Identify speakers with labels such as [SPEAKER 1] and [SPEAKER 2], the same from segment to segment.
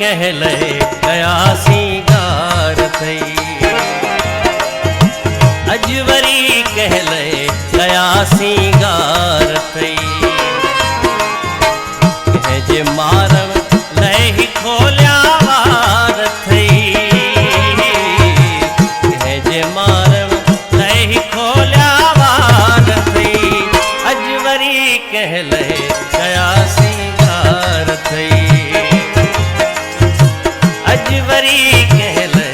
[SPEAKER 1] कहले गया सिंगार थई, अजवरी कहले गया सिंगार थई। कह जे मारव लही खोलिया वार थई, कह जे मारव लही खोलिया वार थई, अजवरी कहले गया सिंगार थई, अजवरी कहले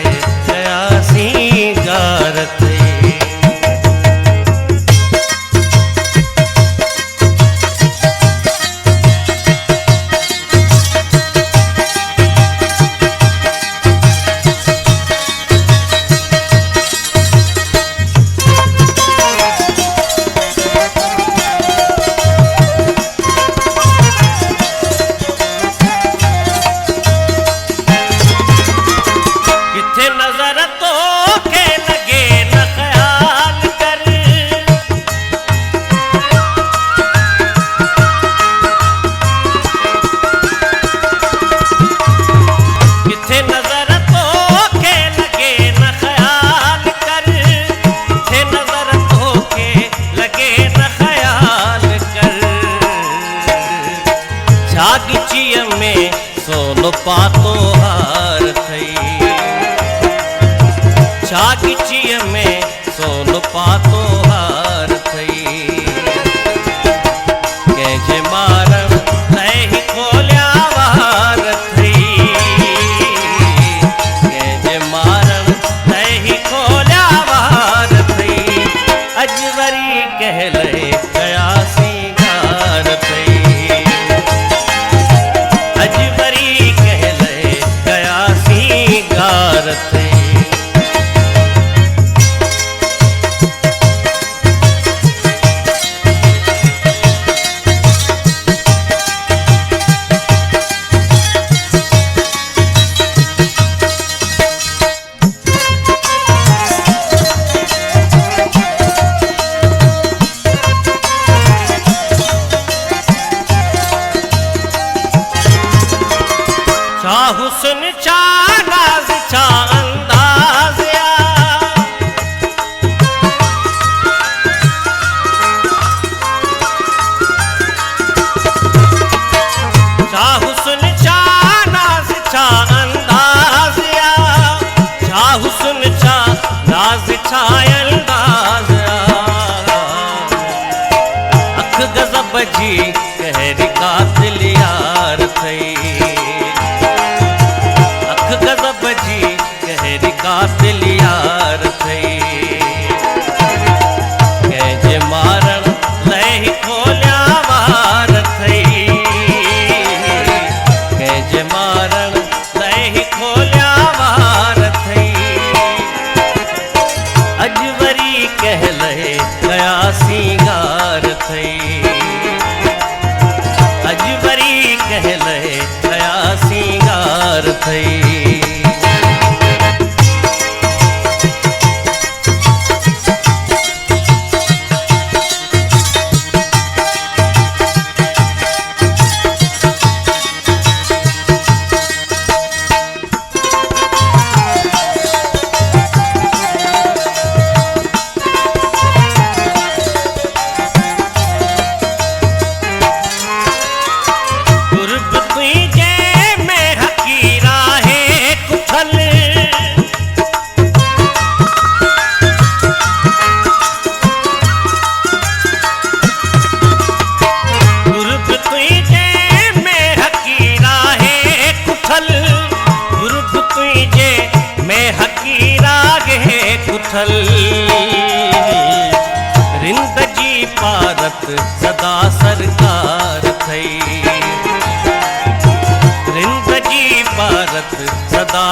[SPEAKER 1] गया सिंगार थई। छागिचिय में सोनो पातो हार थई, छागिचिय में सोनो पातो हार थई। कह जे मारव लही खोलिया वार थई, कह जे मारव लही खोलिया वार थई, अजवरी कहले गया सिंगार थई, अजवरी कहले गया सिंगार थई। चा हुस्न चा नाज चा अंदाज चा हुस्न चा नाज चा अंदाज, चा हुस्न चा नाज चा अंदाज। अख गज़ब जी कहरी कातिल यार थई, गज़ब जी कहरी कातिल यार थई। कह जे मारन लही खोलिया वार थई, कह जे मारन लही खोलिया वार थई, अजवरी कहले गया सिंगार थई, अजवरी कहले गया सिंगार थई। रिंदगी पारत सदा सरकार थई, रिंदगी पारत सदा